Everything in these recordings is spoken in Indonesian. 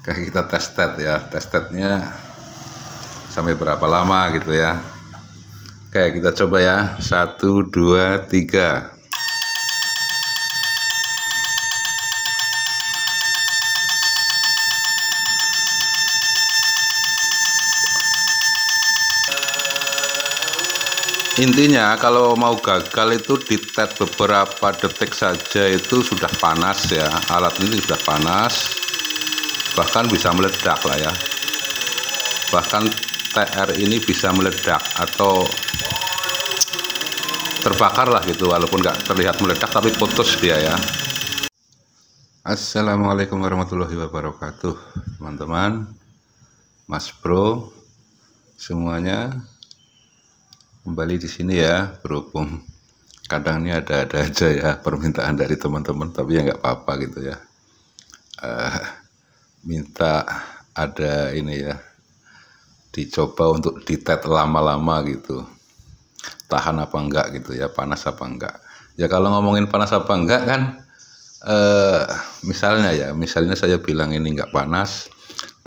Kayak kita tested ya, testednya sampai berapa lama gitu ya. Kayak kita coba ya, 1 2 3. Intinya kalau mau gagal itu ditet beberapa detik saja itu sudah panas ya, alat ini sudah panas, bahkan bisa meledak lah ya, bahkan TR ini bisa meledak atau terbakar lah gitu, walaupun nggak terlihat meledak tapi putus dia ya. Assalamualaikum warahmatullahi wabarakatuh teman-teman, Mas Bro semuanya, kembali di sini ya. Berhubung kadang ini ada aja ya permintaan dari teman-teman, tapi ya nggak apa-apa gitu ya. Minta ada ini ya, dicoba untuk ditet lama-lama gitu, tahan apa enggak gitu ya, panas apa enggak ya. Kalau ngomongin panas apa enggak kan, misalnya saya bilang ini enggak panas,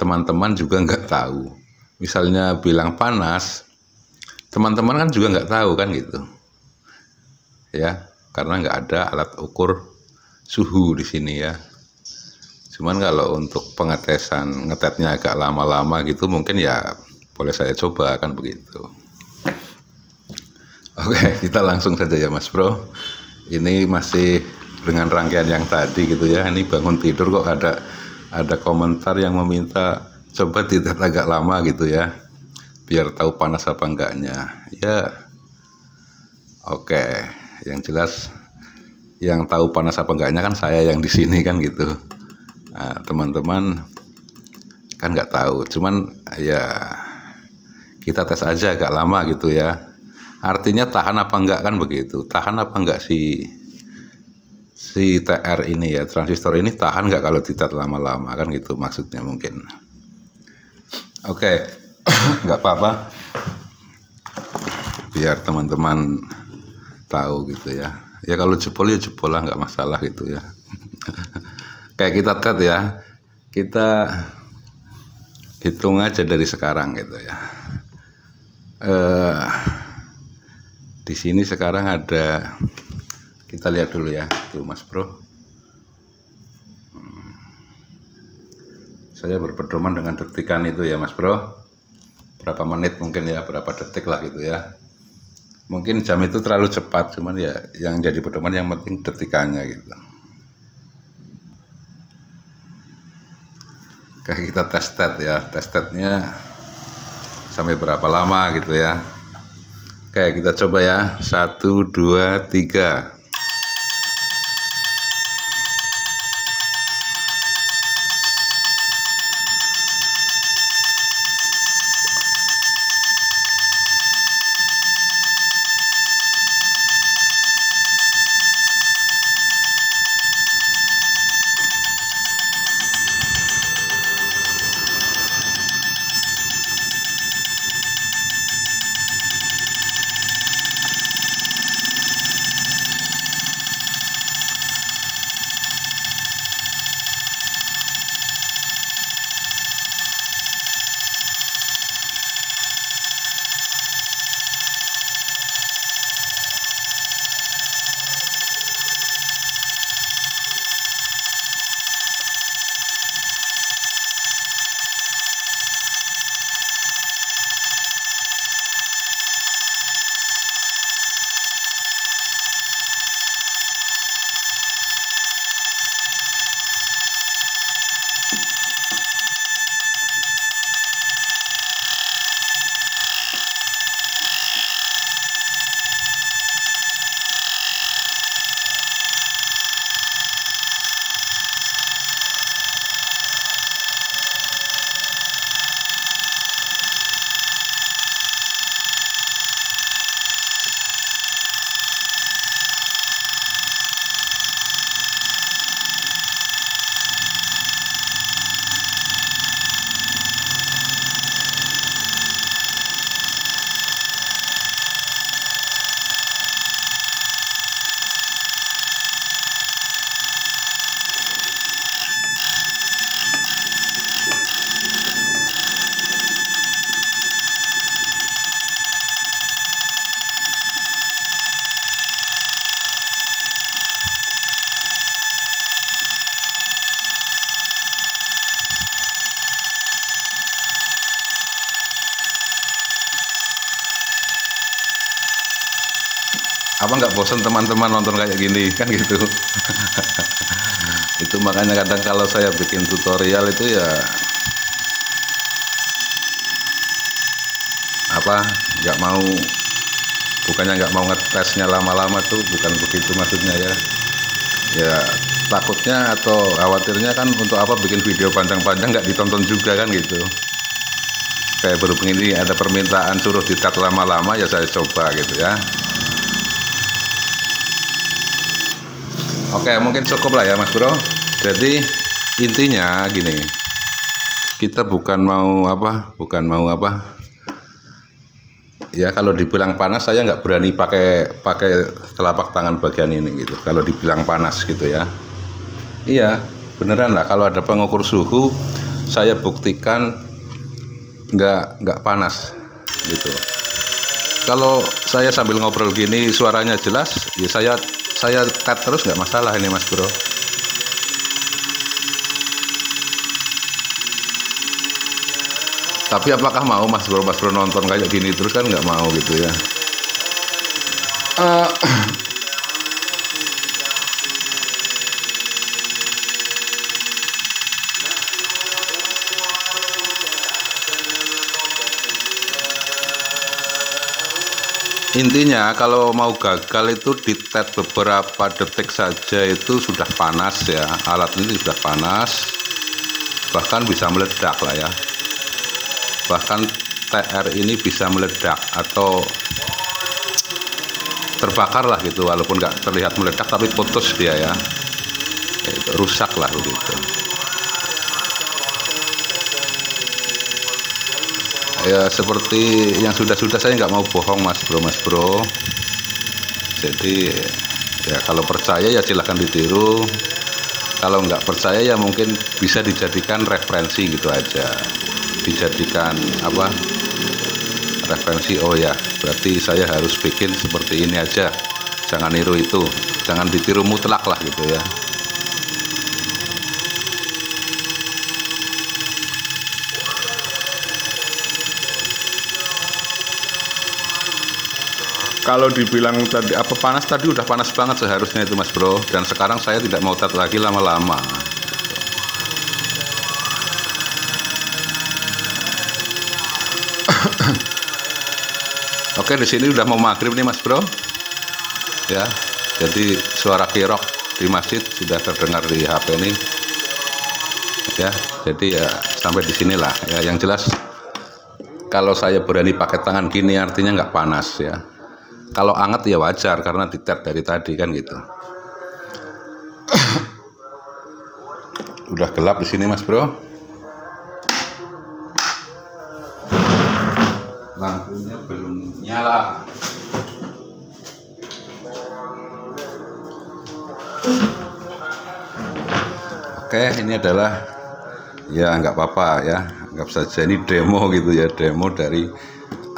teman-teman juga enggak tahu. Misalnya bilang panas, teman-teman kan juga nggak tahu kan gitu ya, karena nggak ada alat ukur suhu di sini ya. Cuman kalau untuk pengetesan, ngetetnya agak lama-lama gitu, mungkin ya boleh saya coba kan begitu. Oke, kita langsung saja ya Mas Bro. Ini masih dengan rangkaian yang tadi gitu ya. Ini bangun tidur kok ada komentar yang meminta coba ditet agak lama gitu ya, biar tahu panas apa enggaknya ya. Oke, yang jelas yang tahu panas apa enggaknya kan saya yang di sini kan gitu. Nah, teman-teman kan nggak tahu, cuman ya kita tes aja agak lama gitu ya. Artinya tahan apa enggak kan begitu, tahan apa enggak si TR ini ya, transistor ini tahan nggak kalau ditet lama-lama kan gitu maksudnya mungkin. Oke, nggak apa-apa, biar teman-teman tahu gitu ya. Ya kalau jebol ya jebol lah, nggak masalah gitu ya. Kayak kita tet ya, kita hitung aja dari sekarang gitu ya. Di sini sekarang ada, kita lihat dulu ya tuh Mas Bro. Saya berpedoman dengan detikan itu ya Mas Bro, berapa menit mungkin ya, berapa detik lah gitu ya. Mungkin jam itu terlalu cepat, cuman ya yang jadi pedoman yang penting detikannya gitu. Kayak kita tested ya, testednya sampai berapa lama gitu ya. Kayak kita coba ya, 1 2 3. nggak bosan teman-teman nonton kayak gini kan gitu. Itu makanya kadang kalau saya bikin tutorial itu ya apa, nggak mau, bukannya nggak mau ngetesnya lama-lama tuh, bukan begitu maksudnya ya. Ya takutnya atau khawatirnya kan untuk apa bikin video panjang-panjang nggak ditonton juga kan gitu. Kayak berhubung ini ada permintaan suruh di-cut lama-lama, ya saya coba gitu ya. Oke, mungkin cukup lah ya Mas Bro. Jadi intinya gini, kita bukan mau apa ya, kalau dibilang panas saya nggak berani pakai telapak tangan bagian ini gitu kalau dibilang panas gitu ya. Iya beneran lah, kalau ada pengukur suhu saya buktikan nggak panas gitu. Kalau saya sambil ngobrol gini suaranya jelas ya, saya cut terus nggak masalah ini Mas Bro. Tapi apakah mau Mas Bro nonton kayak gini terus, kan nggak mau gitu ya. Intinya kalau mau gagal itu ditet beberapa detik saja itu sudah panas ya, alat ini sudah panas, bahkan bisa meledak lah ya. Bahkan TR ini bisa meledak atau terbakar lah gitu, walaupun nggak terlihat meledak tapi putus dia ya, rusak lah begitu ya. Seperti yang sudah-sudah saya nggak mau bohong Mas Bro. Jadi ya kalau percaya ya silahkan ditiru, kalau nggak percaya ya mungkin bisa dijadikan referensi gitu aja, dijadikan apa, referensi. Oh ya berarti saya harus bikin seperti ini aja, jangan niru itu, jangan ditiru mutlak lah gitu ya. Kalau dibilang tadi apa panas, tadi udah panas banget seharusnya itu Mas Bro, dan sekarang saya tidak mau tet lagi lama-lama. Oke, di sini udah mau maghrib nih Mas Bro ya, jadi suara kirok di masjid sudah terdengar di HP ini ya. Jadi ya sampai di sinilah ya. Yang jelas kalau saya berani pakai tangan gini artinya nggak panas ya. Kalau anget ya wajar karena ditet dari tadi kan gitu. Udah gelap di sini Mas Bro. Lampunya belum nyala. Oke, ini adalah ya nggak apa-apa ya, anggap saja ini demo gitu ya, demo dari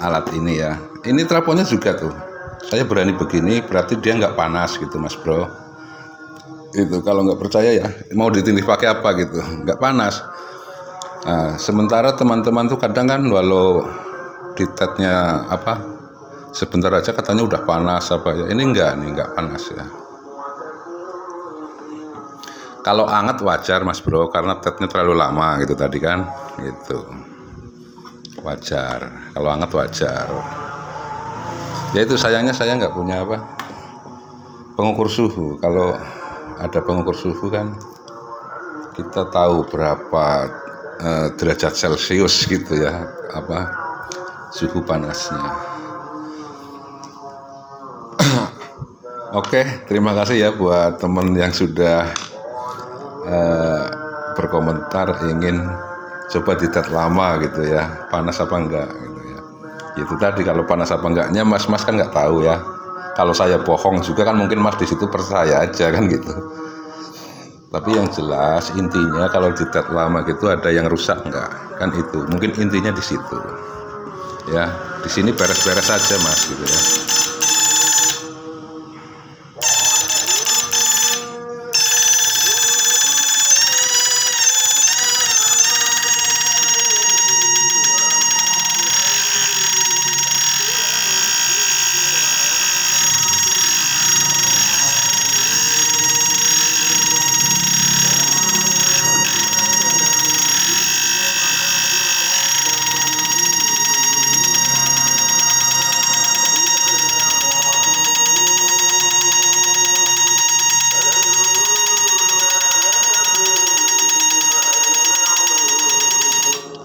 alat ini ya. Ini traponnya juga tuh, saya berani begini berarti dia nggak panas gitu Mas Bro. Itu kalau nggak percaya ya mau ditindih pakai apa gitu, nggak panas. Nah, sementara teman-teman tuh kadang kan walau ditetnya apa sebentar aja katanya udah panas apa ya, ini nggak panas ya. Kalau anget wajar Mas Bro karena tetnya terlalu lama gitu tadi kan gitu, wajar. Kalau anget wajar ya. Itu sayangnya saya nggak punya apa pengukur suhu. Kalau ada pengukur suhu kan kita tahu berapa derajat Celcius gitu ya, apa suhu panasnya. Oke, terima kasih ya buat teman yang sudah berkomentar ingin coba ditet lama gitu ya, panas apa enggak gitu ya. Itu tadi kalau panas apa enggaknya mas kan nggak tahu ya. Kalau saya bohong juga kan mungkin mas di situ percaya aja kan gitu. Tapi yang jelas intinya kalau ditet lama gitu ada yang rusak enggak kan, itu mungkin intinya di situ ya. Di sini beres-beres saja mas gitu ya.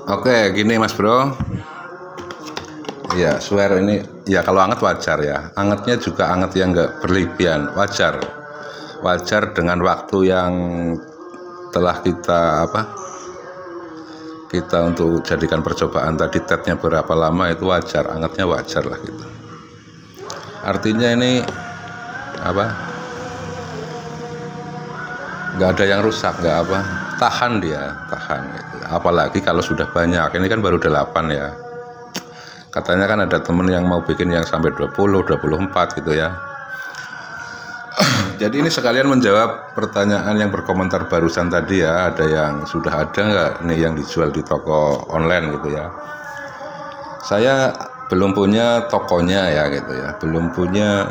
Oke, gini Mas Bro. Ya, swear ini ya kalau anget wajar ya. Angetnya juga anget yang nggak berlebihan, wajar. Wajar dengan waktu yang telah kita untuk jadikan percobaan tadi tetnya berapa lama itu wajar, angetnya wajar lah gitu. Artinya ini nggak ada yang rusak, nggak tahan dia, tahan gitu. Apalagi kalau sudah banyak, ini kan baru 8 ya. Katanya kan ada temen yang mau bikin yang sampai 20, 24 gitu ya. Jadi ini sekalian menjawab pertanyaan yang berkomentar barusan tadi ya. Ada yang sudah ada nggak nih yang dijual di toko online gitu ya. Saya belum punya tokonya ya gitu ya. Belum punya,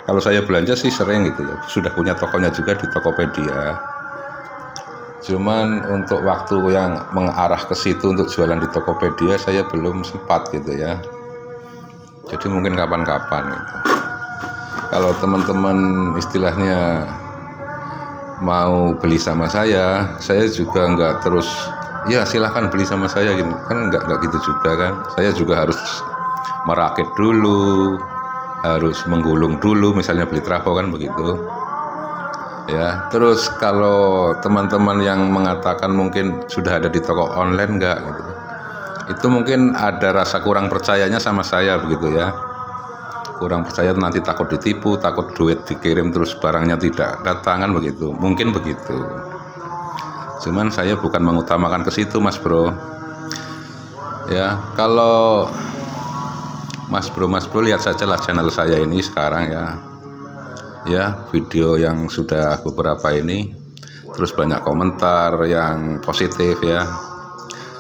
kalau saya belanja sih sering gitu ya. Sudah punya tokonya juga di Tokopedia. Cuman untuk waktu yang mengarah ke situ untuk jualan di Tokopedia saya belum sempat gitu ya. Jadi mungkin kapan-kapan gitu. Kalau teman-teman istilahnya mau beli sama saya juga nggak terus ya silahkan beli sama saya gitu kan, nggak gitu juga kan. Saya juga harus merakit dulu, harus menggulung dulu, misalnya beli trafo kan begitu ya. Terus kalau teman-teman yang mengatakan mungkin sudah ada di toko online nggak gitu, itu mungkin ada rasa kurang percayanya sama saya begitu ya. Kurang percaya, nanti takut ditipu, takut duit dikirim terus barangnya tidak datang kan begitu, mungkin begitu. Cuman saya bukan mengutamakan ke situ Mas Bro ya. Kalau Mas Bro lihat saja lah channel saya ini sekarang ya, video yang sudah beberapa ini, terus banyak komentar yang positif ya.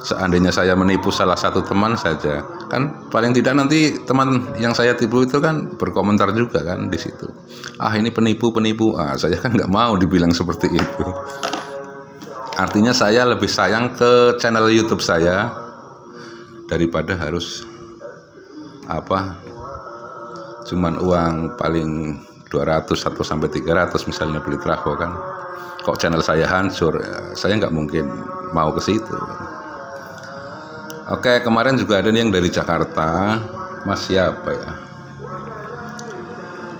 Seandainya saya menipu salah satu teman saja, kan paling tidak nanti teman yang saya tipu itu kan berkomentar juga kan di situ. Ini penipu. Saya kan nggak mau dibilang seperti itu. Artinya saya lebih sayang ke channel YouTube saya daripada harus cuman uang paling 200 atau sampai 300 misalnya beli trafo kan. Kok channel saya hancur, saya nggak mungkin mau ke situ. Oke, kemarin juga ada yang dari Jakarta, Mas siapa ya?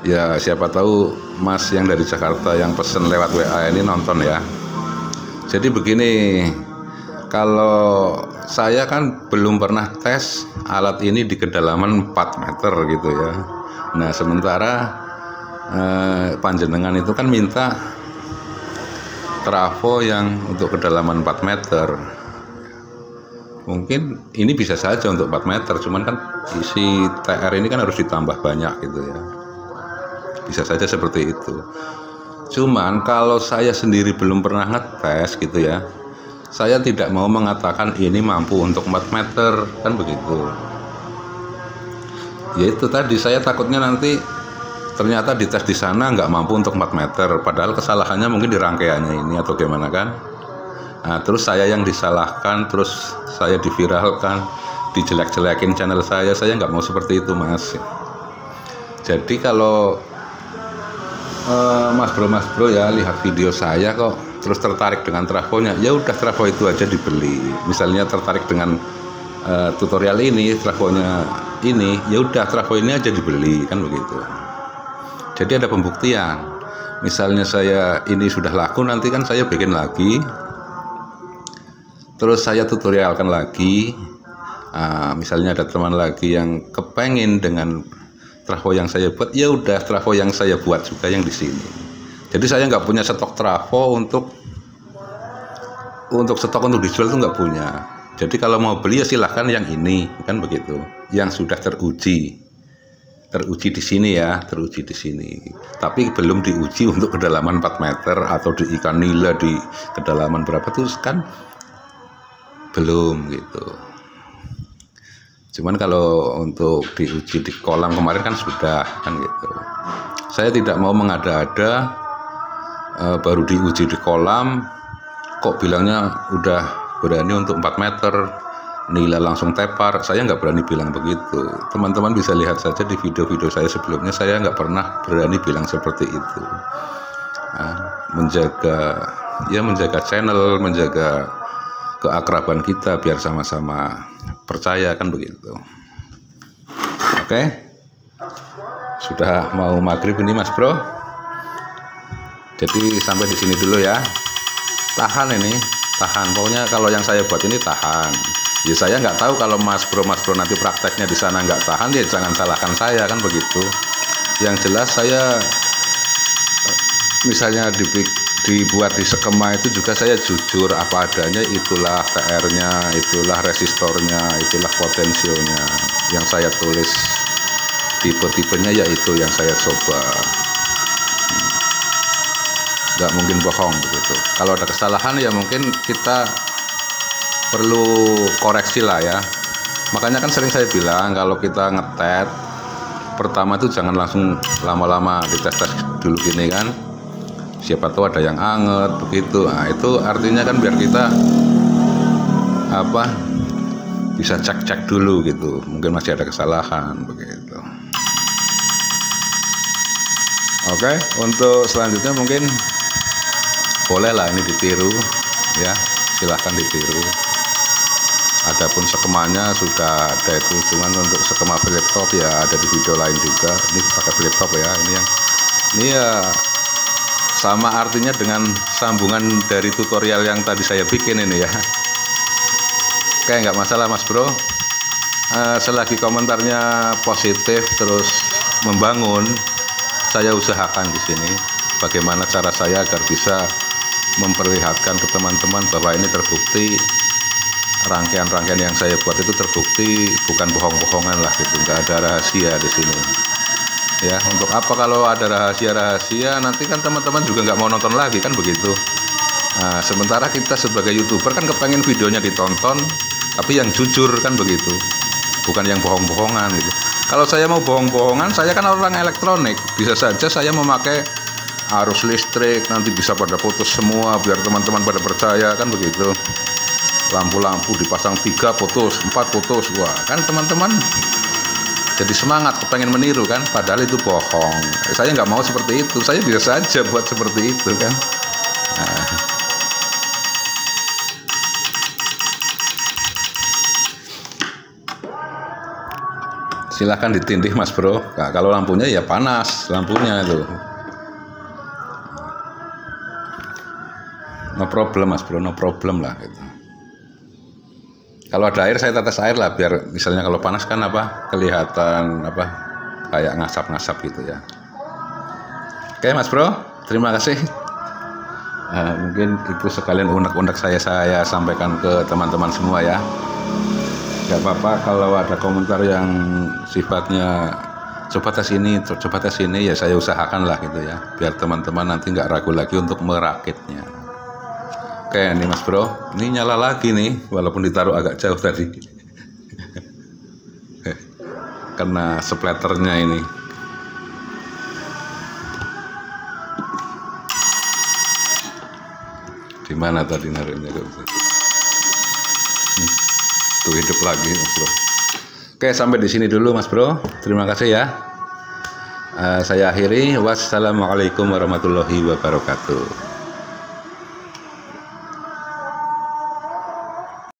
Ya siapa tahu Mas yang dari Jakarta yang pesen lewat WA ini nonton ya. Jadi begini, kalau saya kan belum pernah tes alat ini di kedalaman 4 meter gitu ya. Nah sementara panjenengan itu kan minta trafo yang untuk kedalaman 4 meter. Mungkin ini bisa saja untuk 4 meter, cuman kan isi TR ini kan harus ditambah banyak gitu ya. Bisa saja seperti itu. Cuman kalau saya sendiri belum pernah ngetes gitu ya, saya tidak mau mengatakan ini mampu untuk 4 meter kan begitu. Ya itu tadi, saya takutnya nanti ternyata dites di sana nggak mampu untuk 4 meter, padahal kesalahannya mungkin di rangkaiannya ini atau gimana kan. Nah, terus saya yang disalahkan, terus saya diviralkan, dijelek-jelekin channel saya nggak mau seperti itu Mas. Jadi kalau Mas bro ya lihat video saya kok terus tertarik dengan trafonya, ya udah trafo itu aja dibeli. Misalnya tertarik dengan tutorial ini, trafonya ini, ya udah trafo ini aja dibeli kan begitu. Jadi ada pembuktian. Misalnya saya ini sudah laku, nanti kan saya bikin lagi, terus saya tutorialkan lagi. Misalnya ada teman lagi yang kepengen dengan trafo yang saya buat, ya udah trafo yang saya buat juga yang di sini. Jadi saya nggak punya stok trafo untuk stok untuk dijual tuh nggak punya. Jadi kalau mau beli ya silahkan yang ini kan begitu, yang sudah teruji di sini ya, teruji di sini. Tapi belum diuji untuk kedalaman 4 meter atau di ikan nila di kedalaman berapa tuh kan belum gitu. Cuman kalau untuk diuji di kolam kemarin kan sudah kan gitu. Saya tidak mau mengada-ada baru diuji di kolam kok bilangnya udah berani untuk 4 meter, nila langsung tepar. Saya nggak berani bilang begitu. Teman-teman bisa lihat saja di video-video saya sebelumnya, saya nggak pernah berani bilang seperti itu. Menjaga channel, menjaga keakraban kita biar sama-sama percaya kan begitu. Oke, sudah mau maghrib ini Mas Bro. Jadi sampai di sini dulu ya. Tahan ini, tahan. Pokoknya kalau yang saya buat ini tahan. Ya saya nggak tahu kalau Mas Bro nanti prakteknya di sana nggak tahan, ya jangan salahkan saya kan begitu. Yang jelas saya misalnya dibuat di skema itu juga saya jujur apa adanya, itulah PR-nya, itulah resistornya, itulah potensionya yang saya tulis, tipe-tipenya yaitu yang saya coba. Nggak mungkin bohong begitu. Kalau ada kesalahan ya mungkin kita perlu koreksi lah ya. Makanya kan sering saya bilang kalau kita ngetet pertama itu jangan langsung lama-lama dites-tes dulu gini kan. Siapa tahu ada yang anget begitu. Nah, itu artinya kan biar kita bisa cek-cek dulu gitu. Mungkin masih ada kesalahan begitu. Oke, untuk selanjutnya mungkin bolehlah ini ditiru ya. Silahkan ditiru. Adapun skemanya sudah ada itu, cuman untuk skema flip top ya ada di video lain juga. Ini pakai flip top ya, ini ya sama artinya dengan sambungan dari tutorial yang tadi saya bikin ini ya. Oke, nggak masalah Mas Bro. Selagi komentarnya positif terus membangun, saya usahakan di sini bagaimana cara saya agar bisa memperlihatkan ke teman-teman bahwa ini terbukti. Rangkaian-rangkaian yang saya buat itu terbukti bukan bohong-bohongan lah gitu, nggak ada rahasia di sini ya. Untuk apa kalau ada rahasia nanti kan teman-teman juga nggak mau nonton lagi kan begitu. Nah, sementara kita sebagai YouTuber kan kepengen videonya ditonton tapi yang jujur kan begitu, bukan yang bohong-bohongan gitu. Kalau saya mau bohong-bohongan, saya kan orang elektronik, bisa saja saya memakai arus listrik nanti bisa pada putus semua biar teman-teman pada percaya kan begitu. Lampu-lampu dipasang 3 putus, 4 putus, wah kan teman-teman jadi semangat kepengen meniru kan, padahal itu bohong. Saya nggak mau seperti itu, saya bisa saja buat seperti itu kan. Nah. Silahkan ditindih Mas Bro. Nah, kalau lampunya ya panas lampunya itu, no problem Mas Bro, no problem lah gitu. Kalau ada air saya tetes air lah biar misalnya kalau panas kan kelihatan kayak ngasap-ngasap gitu ya. Oke Mas Bro, terima kasih. Mungkin itu sekalian unek-unek saya sampaikan ke teman-teman semua ya. Gak apa-apa kalau ada komentar yang sifatnya coba tes ini ya saya usahakan lah gitu ya, biar teman-teman nanti nggak ragu lagi untuk merakitnya. Oke, ini Mas Bro, ini nyala lagi nih, walaupun ditaruh agak jauh tadi. Kena splatternya ini. Di mana tadi naruhnya? Tuh hidup lagi Mas Bro. Oke, sampai di sini dulu Mas Bro. Terima kasih ya. Saya akhiri. Wassalamualaikum warahmatullahi wabarakatuh.